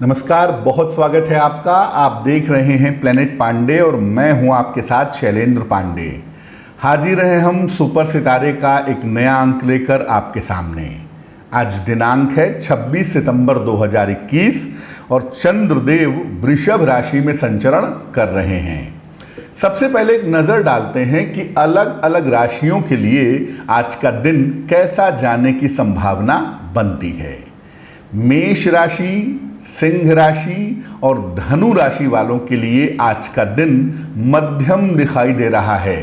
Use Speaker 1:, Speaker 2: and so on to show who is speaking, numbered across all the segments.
Speaker 1: नमस्कार, बहुत स्वागत है आपका। आप देख रहे हैं प्लेनेट पांडे और मैं हूं आपके साथ शैलेंद्र पांडे। हाजिर हैं हम सुपर सितारे का एक नया अंक लेकर आपके सामने। आज दिनांक है 26 सितंबर 2021 और चंद्रदेव वृषभ राशि में संचरण कर रहे हैं। सबसे पहले एक नज़र डालते हैं कि अलग अलग राशियों के लिए आज का दिन कैसा जाने की संभावना बनती है। मेष राशि, सिंह राशि और धनु राशि वालों के लिए आज का दिन मध्यम दिखाई दे रहा है।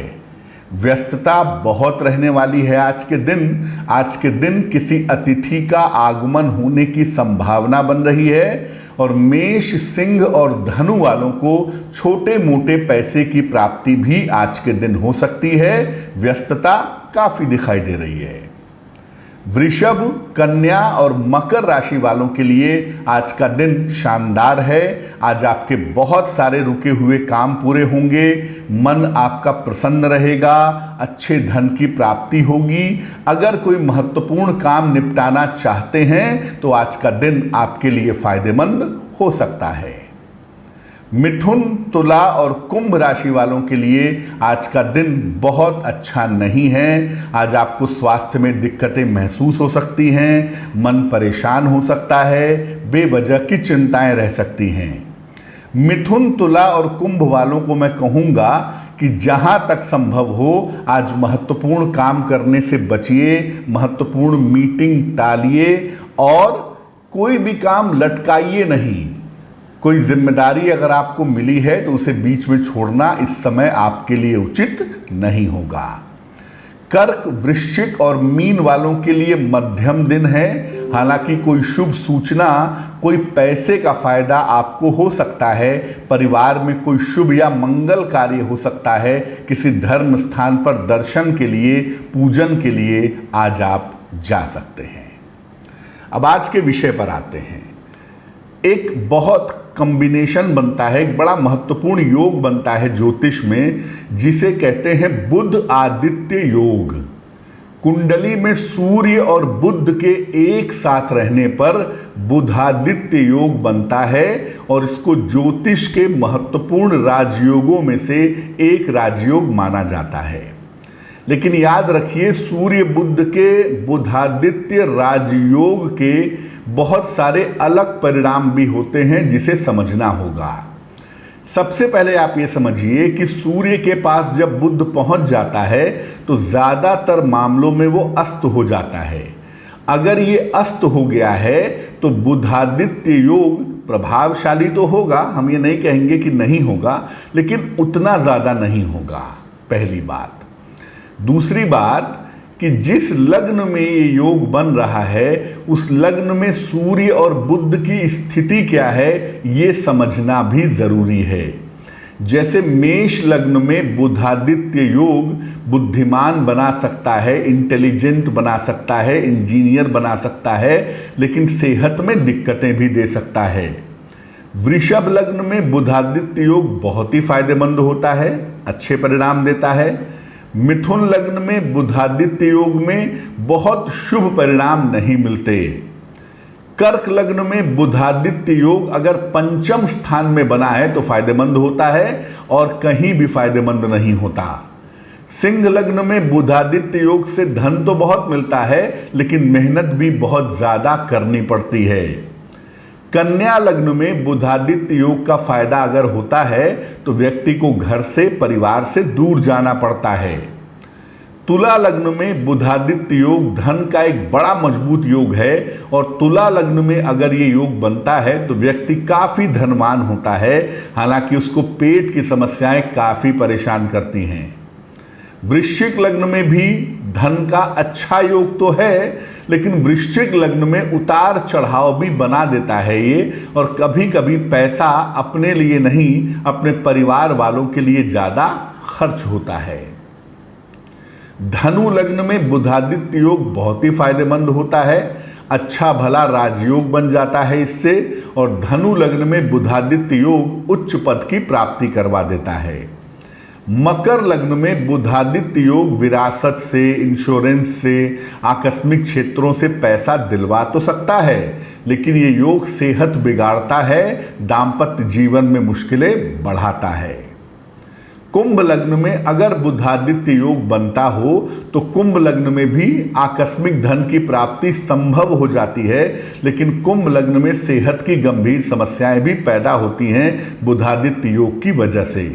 Speaker 1: व्यस्तता बहुत रहने वाली है आज के दिन। आज के दिन किसी अतिथि का आगमन होने की संभावना बन रही है और मेष, सिंह और धनु वालों को छोटे मोटे पैसे की प्राप्ति भी आज के दिन हो सकती है। व्यस्तता काफ़ी दिखाई दे रही है। वृषभ, कन्या और मकर राशि वालों के लिए आज का दिन शानदार है। आज आपके बहुत सारे रुके हुए काम पूरे होंगे, मन आपका प्रसन्न रहेगा, अच्छे धन की प्राप्ति होगी। अगर कोई महत्वपूर्ण काम निपटाना चाहते हैं तो आज का दिन आपके लिए फायदेमंद हो सकता है। मिथुन, तुला और कुंभ राशि वालों के लिए आज का दिन बहुत अच्छा नहीं है। आज आपको स्वास्थ्य में दिक्कतें महसूस हो सकती हैं, मन परेशान हो सकता है, बेवजह की चिंताएं रह सकती हैं। मिथुन, तुला और कुंभ वालों को मैं कहूँगा कि जहाँ तक संभव हो आज महत्वपूर्ण काम करने से बचिए, महत्वपूर्ण मीटिंग टालिए और कोई भी काम लटकाइए नहीं। कोई जिम्मेदारी अगर आपको मिली है तो उसे बीच में छोड़ना इस समय आपके लिए उचित नहीं होगा। कर्क, वृश्चिक और मीन वालों के लिए मध्यम दिन है। हालांकि कोई शुभ सूचना, कोई पैसे का फायदा आपको हो सकता है। परिवार में कोई शुभ या मंगल कार्य हो सकता है। किसी धर्म स्थान पर दर्शन के लिए, पूजन के लिए आज आप जा सकते हैं। अब आज के विषय पर आते हैं। एक बहुत कॉम्बिनेशन बनता है, एक बड़ा महत्वपूर्ण योग बनता है ज्योतिष में, जिसे कहते हैं बुध आदित्य योग। कुंडली में सूर्य और बुध के एक साथ रहने पर बुधादित्य योग बनता है और इसको ज्योतिष के महत्वपूर्ण राजयोगों में से एक राजयोग माना जाता है। लेकिन याद रखिए, सूर्य बुध के बुधादित्य राजयोग के बहुत सारे अलग परिणाम भी होते हैं जिसे समझना होगा। सबसे पहले आप ये समझिए कि सूर्य के पास जब बुध पहुंच जाता है तो ज़्यादातर मामलों में वो अस्त हो जाता है। अगर ये अस्त हो गया है तो बुधादित्य योग प्रभावशाली तो होगा, हम ये नहीं कहेंगे कि नहीं होगा, लेकिन उतना ज़्यादा नहीं होगा, पहली बात। दूसरी बात कि जिस लग्न में ये योग बन रहा है उस लग्न में सूर्य और बुध की स्थिति क्या है ये समझना भी जरूरी है। जैसे मेष लग्न में बुधादित्य योग बुद्धिमान बना सकता है, इंटेलिजेंट बना सकता है, इंजीनियर बना सकता है, लेकिन सेहत में दिक्कतें भी दे सकता है। वृषभ लग्न में बुधादित्य योग बहुत ही फायदेमंद होता है, अच्छे परिणाम देता है। मिथुन लग्न में बुधादित्य योग में बहुत शुभ परिणाम नहीं मिलते। कर्क लग्न में बुधादित्य योग अगर पंचम स्थान में बना है तो फायदेमंद होता है और कहीं भी फायदेमंद नहीं होता। सिंह लग्न में बुधादित्य योग से धन तो बहुत मिलता है लेकिन मेहनत भी बहुत ज्यादा करनी पड़ती है। कन्या लग्न में बुधादित्य योग का फायदा अगर होता है तो व्यक्ति को घर से, परिवार से दूर जाना पड़ता है। तुला लग्न में बुधादित्य योग धन का एक बड़ा मजबूत योग है और तुला लग्न में अगर ये योग बनता है तो व्यक्ति काफ़ी धनवान होता है, हालांकि उसको पेट की समस्याएं काफ़ी परेशान करती हैं। वृश्चिक लग्न में भी धन का अच्छा योग तो है, लेकिन वृश्चिक लग्न में उतार चढ़ाव भी बना देता है ये, और कभी कभी पैसा अपने लिए नहीं अपने परिवार वालों के लिए ज़्यादा खर्च होता है। धनु लग्न में बुधादित्य योग बहुत ही फायदेमंद होता है, अच्छा भला राजयोग बन जाता है इससे, और धनु लग्न में बुधादित्य योग उच्च पद की प्राप्ति करवा देता है। मकर लग्न में बुधादित्य योग विरासत से, इंश्योरेंस से, आकस्मिक क्षेत्रों से पैसा दिलवा तो सकता है, लेकिन ये योग सेहत बिगाड़ता है, दाम्पत्य जीवन में मुश्किलें बढ़ाता है। कुंभ लग्न में अगर बुधादित्य योग बनता हो तो कुंभ लग्न में भी आकस्मिक धन की प्राप्ति संभव हो जाती है, लेकिन कुंभ लग्न में सेहत की गंभीर समस्याएं भी पैदा होती हैं बुधादित्य योग की वजह से।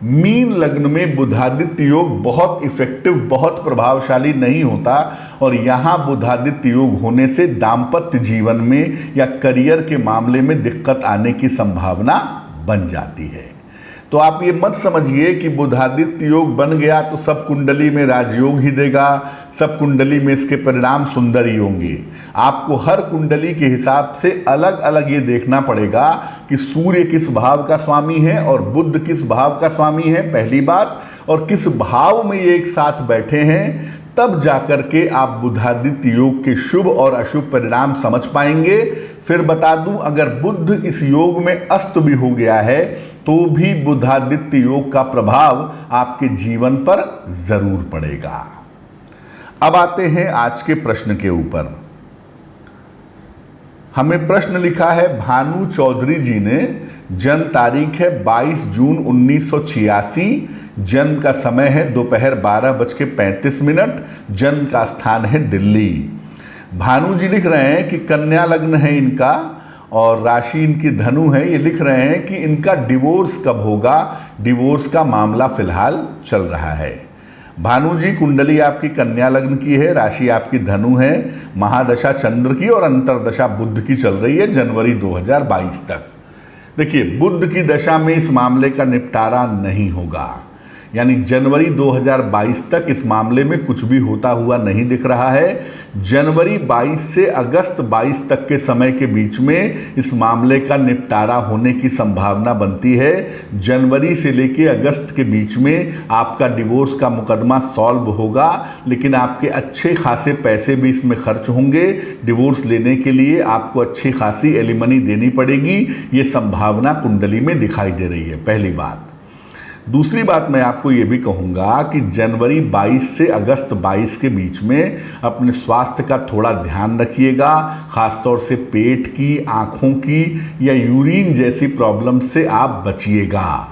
Speaker 1: मीन लग्न में बुधादित्य योग बहुत इफेक्टिव, बहुत प्रभावशाली नहीं होता और यहाँ बुधादित्य योग होने से दाम्पत्य जीवन में या करियर के मामले में दिक्कत आने की संभावना बन जाती है। तो आप ये मत समझिए कि बुधादित्य योग बन गया तो सब कुंडली में राजयोग ही देगा, सब कुंडली में इसके परिणाम सुंदर ही होंगे। आपको हर कुंडली के हिसाब से अलग अलग ये देखना पड़ेगा कि सूर्य किस भाव का स्वामी है और बुध किस भाव का स्वामी है, पहली बात, और किस भाव में ये एक साथ बैठे हैं, तब जाकर के आप बुधादित्य योग के शुभ और अशुभ परिणाम समझ पाएंगे। फिर बता दूं, अगर बुध इस योग में अस्त भी हो गया है तो भी बुधादित्य योग का प्रभाव आपके जीवन पर जरूर पड़ेगा। अब आते हैं आज के प्रश्न के ऊपर। हमें प्रश्न लिखा है भानु चौधरी जी ने, जन्म तारीख है 22 जून 1986, जन्म का समय है दोपहर 12:35, जन्म का स्थान है दिल्ली। भानु जी लिख रहे हैं कि कन्या लग्न है इनका और राशि इनकी धनु है। ये लिख रहे हैं कि इनका डिवोर्स कब होगा, डिवोर्स का मामला फिलहाल चल रहा है। भानु जी, कुंडली आपकी कन्या लग्न की है, राशि आपकी धनु है, महादशा चंद्र की और अंतरदशा बुध की चल रही है जनवरी 2022 तक। देखिए, बुध की दशा में इस मामले का निपटारा नहीं होगा, यानी जनवरी 2022 तक इस मामले में कुछ भी होता हुआ नहीं दिख रहा है। जनवरी 22 से अगस्त 22 तक के समय के बीच में इस मामले का निपटारा होने की संभावना बनती है। जनवरी से लेकर अगस्त के बीच में आपका डिवोर्स का मुकदमा सॉल्व होगा, लेकिन आपके अच्छे खासे पैसे भी इसमें खर्च होंगे। डिवोर्स लेने के लिए आपको अच्छी खासी एलिमनी देनी पड़ेगी, ये संभावना कुंडली में दिखाई दे रही है, पहली बात। दूसरी बात मैं आपको ये भी कहूँगा कि जनवरी 22 से अगस्त 22 के बीच में अपने स्वास्थ्य का थोड़ा ध्यान रखिएगा, खासतौर से पेट की, आँखों की या यूरिन जैसी प्रॉब्लम से आप बचिएगा।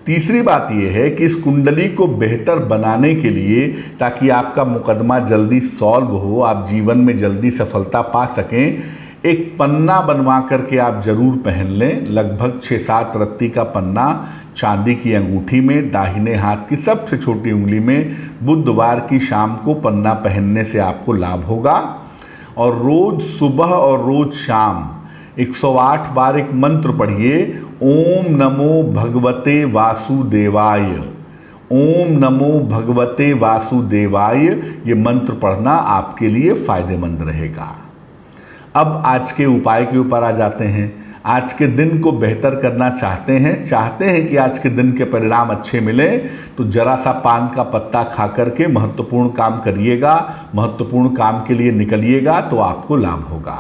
Speaker 1: तीसरी बात यह है कि इस कुंडली को बेहतर बनाने के लिए, ताकि आपका मुकदमा जल्दी सॉल्व हो, आप जीवन में जल्दी सफलता पा सकें, एक पन्ना बनवा करके आप जरूर पहन लें। लगभग 6-7 रत्ती का पन्ना चांदी की अंगूठी में, दाहिने हाथ की सबसे छोटी उंगली में, बुधवार की शाम को पन्ना पहनने से आपको लाभ होगा। और रोज सुबह और रोज शाम 108 बार एक मंत्र पढ़िए, ओम नमो भगवते वासुदेवाय। ओम नमो भगवते वासुदेवाय, ये मंत्र पढ़ना आपके लिए फायदेमंद रहेगा। अब आज के उपाय के ऊपर आ जाते हैं। आज के दिन को बेहतर करना चाहते हैं कि आज के दिन के परिणाम अच्छे मिले, तो जरा सा पान का पत्ता खा करके महत्वपूर्ण काम करिएगा, महत्वपूर्ण काम के लिए निकलिएगा, तो आपको लाभ होगा।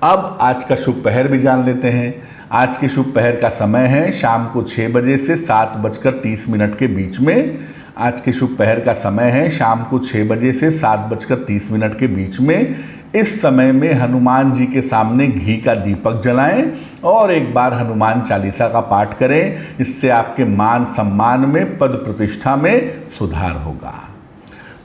Speaker 1: अब आज का शुभ पहर भी जान लेते हैं। आज के शुभ पहर का समय है शाम को 6 बजे से 7:30 के बीच में। आज के शुभ पहर का समय है शाम को 6 बजे से 7:30 के बीच में। इस समय में हनुमान जी के सामने घी का दीपक जलाएं और एक बार हनुमान चालीसा का पाठ करें। इससे आपके मान सम्मान में, पद प्रतिष्ठा में सुधार होगा।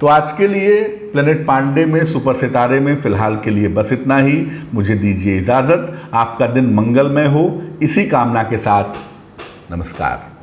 Speaker 1: तो आज के लिए प्लेनेट पांडे में सुपर सितारे में फिलहाल के लिए बस इतना ही। मुझे दीजिए इजाज़त। आपका दिन मंगलमय हो, इसी कामना के साथ नमस्कार।